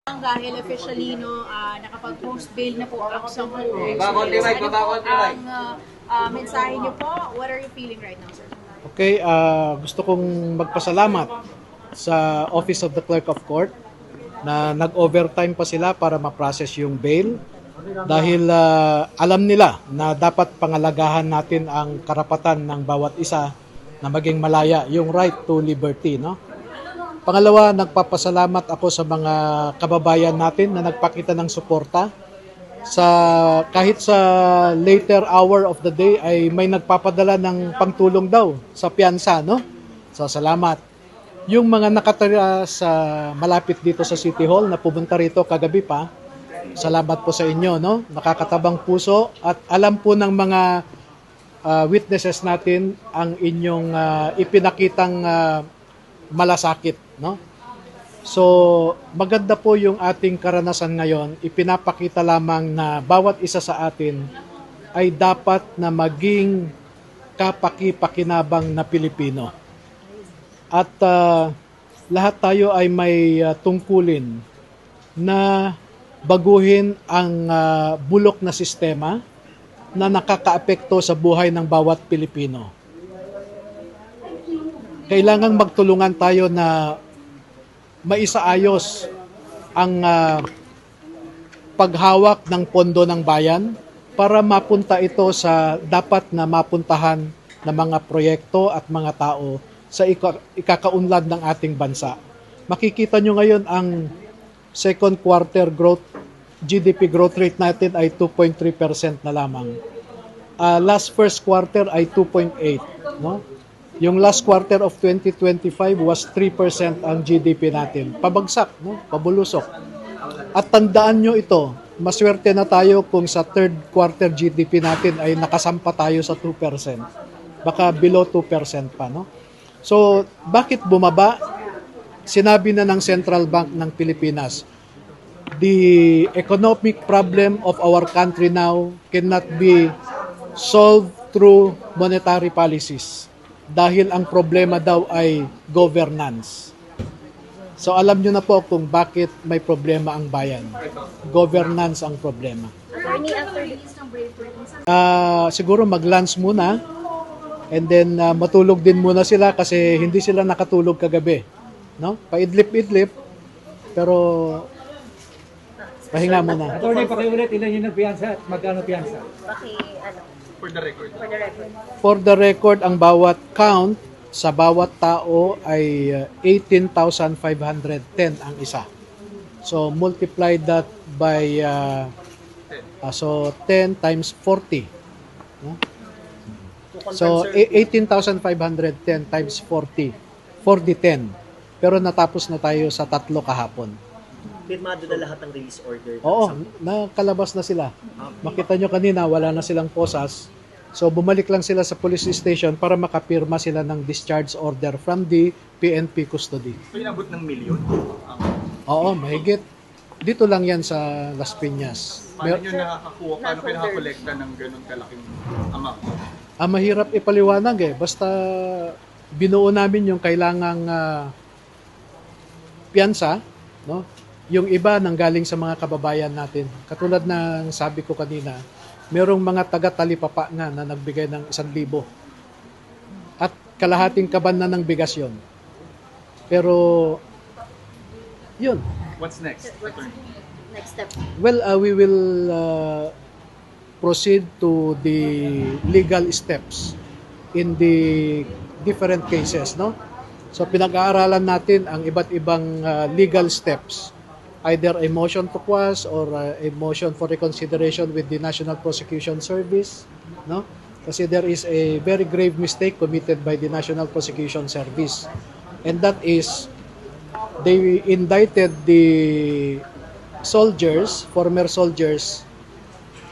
Dahil officially nakapag-post bail na po ang 10 mensahe niyo po? What are you feeling right now, sir? Okay, gusto kong magpasalamat sa Office of the Clerk of Court na nag-overtime pa sila para ma-process yung bail dahil alam nila na dapat pangalagahan natin ang karapatan ng bawat isa na maging malaya, yung right to liberty, no? Pangalawa, nagpapasalamat ako sa mga kababayan natin na nagpakita ng suporta. Kahit sa later hour of the day ay may nagpapadala ng pangtulong daw sa piyansa, no? So, salamat. Yung mga nakatira sa malapit dito sa City Hall na pumunta rito kagabi pa, salamat po sa inyo, no? Nakakatabang puso at alam po ng mga witnesses natin ang inyong ipinakitang malasakit, no? So, maganda po yung ating karanasan ngayon. Ipinapakita lamang na bawat isa sa atin ay dapat na maging kapaki-pakinabang na Pilipino. At lahat tayo ay may tungkulin na baguhin ang bulok na sistema na nakakaapekto sa buhay ng bawat Pilipino. Kailangan magtulungan tayo na maisaayos ang paghawak ng pondo ng bayan para mapunta ito sa dapat na mapuntahan na mga proyekto at mga tao sa ikakaunlad ng ating bansa. Makikita nyo ngayon ang second quarter GDP growth rate natin ay 2.3% na lamang. Last first quarter ay 2.8%, no? Yung last quarter of 2025 was 3% ang GDP natin. Pabagsak, no? Pabulusok. At tandaan nyo ito, maswerte na tayo kung sa third quarter GDP natin ay nakasampa tayo sa 2%. Baka below 2% pa, no? So, bakit bumaba? Sinabi na ng Central Bank ng Pilipinas, the economic problem of our country now cannot be solved through monetary policies. Dahil ang problema daw ay governance. So alam nyo na po kung bakit may problema ang bayan. Governance ang problema. Siguro mag-lunch muna and then matulog din muna sila kasi hindi sila nakatulog kagabi. No? Paidlip-idlip pero pahinga muna. Attorney, pakiulit ilan yung nagpiyansa at magkano piyansa? For the record. For the record, ang bawat count sa bawat tao ay 18,510 ang isa. So multiply that by 10 times 40. No? So 18,510 times 40 for the 10. Pero natapos na tayo sa 3 kahapon. Pirmado na lahat ng release order? Oo, nakalabas na sila. Makita nyo kanina, wala na silang posas. So bumalik lang sila sa police station para makapirma sila ng discharge order from the PNP custody. So inabot ng milyon? Oo, mahigit. Dito lang yan sa Las Piñas. Paano nyo nakakakuha, paano kayo nakakolekta ng ganun kalaking amount? Mahirap ipaliwanag Basta binuo namin yung kailangang piyansa, no? Yung iba nanggaling sa mga kababayan natin. Katulad ng sabi ko kanina, merong mga taga-talipapa na nagbigay ng 1,000. At kalahating kaban na ng bigas yun. Pero, yun. What's next? Next step. Well, we will proceed to the legal steps in the different cases, no? So, pinag-aaralan natin ang iba't ibang legal steps. Either a motion to quash or a motion for reconsideration with the National Prosecution Service, no? Kasi there is a very grave mistake committed by the National Prosecution Service. And that is, they indicted the soldiers, former soldiers,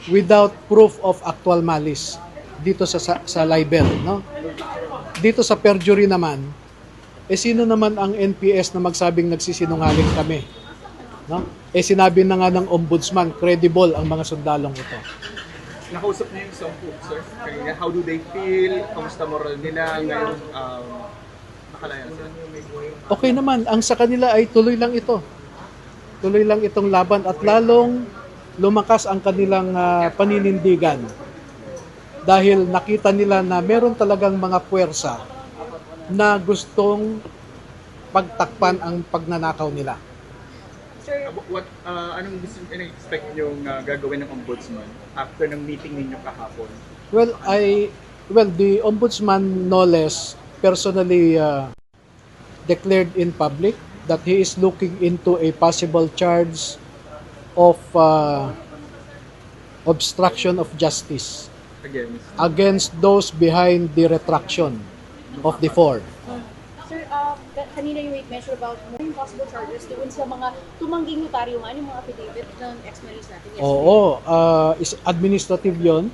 without proof of actual malice dito sa libel, no? Dito sa perjury naman, sino naman ang NPS na magsabing nagsisinungaling kami? No? Sinabi na nga ng ombudsman, credible ang mga sundalong ito. Nakausap niyo yung Songpo, sir? How do they feel? Kamusta moral nila ngayon? Nakalaya, sir? Okay naman, ang sa kanila ay tuloy lang ito. tuloy lang itong laban at lalong lumakas ang kanilang paninindigan dahil nakita nila na meron talagang mga puwersa na gustong pagtakpan ang pagnanakaw nila. Sir, Anong expect nyo gagawin ng ombudsman after ng meeting ninyo kahapon? Well, the ombudsman no less personally declared in public that he is looking into a possible charge of obstruction of justice against those behind the retraction of the four. sir, kanina yung mention about yung possible charges doon sa mga tumangging notaryo nga, yung mga affidavit ng ex-marines natin yesterday. Oo, is administrative yon.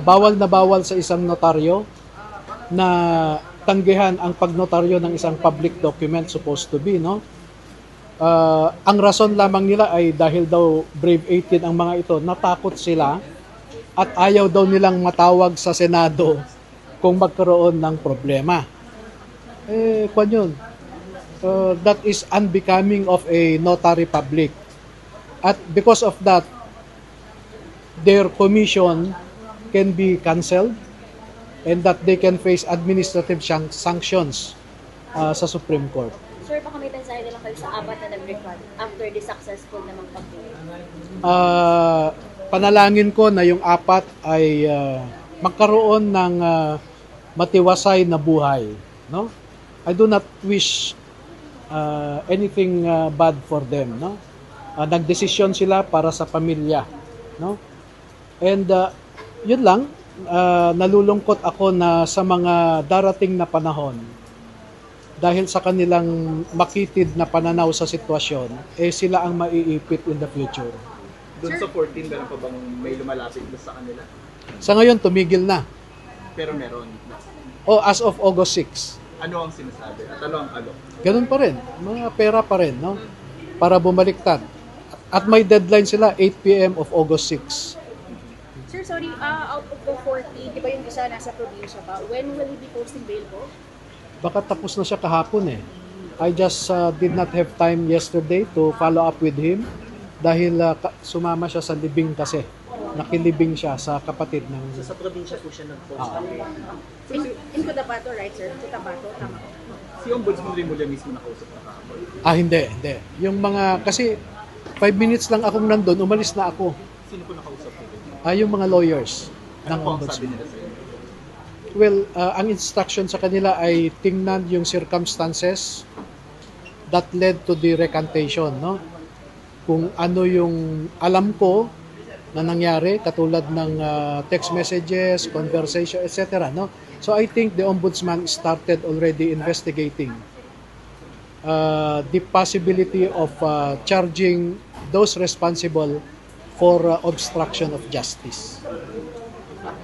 Bawal na bawal sa isang notaryo na tanggihan ang pagnotaryo ng isang public document supposed to be, no? Ang rason lamang nila ay dahil daw Brave 18 ang mga ito, natakot sila at ayaw daw nilang matawag sa Senado kung magkaroon ng problema. Kwan yun. That is unbecoming of a notary public. At because of that, their commission can be canceled and that they can face administrative sanctions sa Supreme Court. Sir, baka may mensahe na lang kayo sa apat na nag-refund after the successful namang pag-pay. Panalangin ko na yung apat ay magkaroon ng matiwasay na buhay, no? I do not wish anything bad for them, no? Nagdesisyon sila para sa pamilya, no? And yun lang, nalulungkot ako na sa mga darating na panahon dahil sa kanilang makitid na pananaw sa sitwasyon, sila ang maiipit in the future. Doon sa 14, meron pa bang may lumalapit sa kanila? Sa ngayon, tumigil na. Pero meron. As of August 6. Ano ang sinasabi? At ano ang alok? Ganun pa rin. Mga pera pa rin, no? Para bumaliktad. At may deadline sila, 8 p.m. of August 6. Sir, sorry, out of the 40, di ba yung isa nasa probinsya pa? When will he be posting bail po? Baka tapos na siya kahapon eh. I just did not have time yesterday to follow up with him dahil sumama siya sa libing kasi. Nakilibing siya sa kapatid ng... So, sa probinsya po siya nag-post ng bail. In Cotabato, right, sir? Cotabato, tama ko. Si Ombudsman Rimulya mismo nakausap na kahapon. Hindi. Yung mga... Kasi 5 minutes lang akong nandun, umalis na ako. Sino po nakausap po? Yung mga lawyers ng Ano po ang sabi ombudsman. nila sa inyo? Well, ang instruction sa kanila ay tingnan yung circumstances that led to the recantation, no? Kung ano yung alam ko na nangyari, katulad ng text messages, conversation, etc., no? So I think the ombudsman started already investigating the possibility of charging those responsible for obstruction of justice.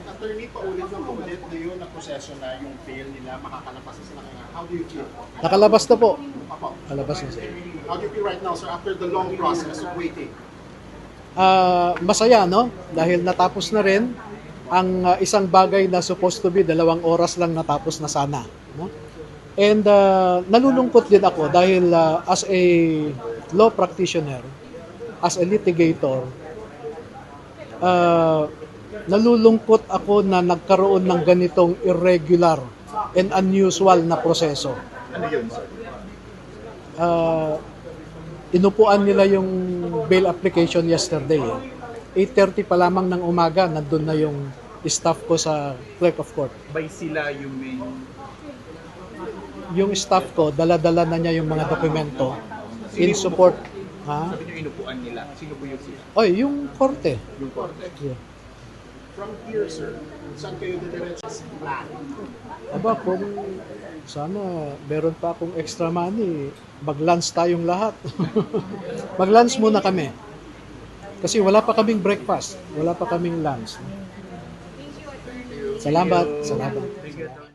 Attorney, paulit na yun na proseso na yung bail nila, makakalabas na sila kaya. How do you feel? Nakalabas na po. Apo. Nakalabas na sila. How do you feel right now, sir, after the long process of waiting? Masaya, no? Dahil natapos na rin ang isang bagay na supposed to be 2 oras lang natapos na sana, no? And nalulungkot din ako dahil as a law practitioner, as a litigator, nalulungkot ako na nagkaroon ng ganitong irregular and unusual na proseso. Ano yun, sir? Inupuan nila yung bail application yesterday. 8:30 pa lamang ng umaga, nandun na yung staff ko sa clerk of court. By sila yung main... Yung staff ko, dala-dala na niya yung mga dokumento in support. Ha? Sabi niyo inupuan nila. Sino po yung sila? Yung korte. Yung korte. Yeah. From here, sir, saan kayo didiretso sa plan? Aba, kung sana meron pa akong extra money, mag-lunch tayong lahat. Mag-lunch muna kami. Kasi wala pa kaming breakfast, wala pa kaming lunch. Salamat. Thank you.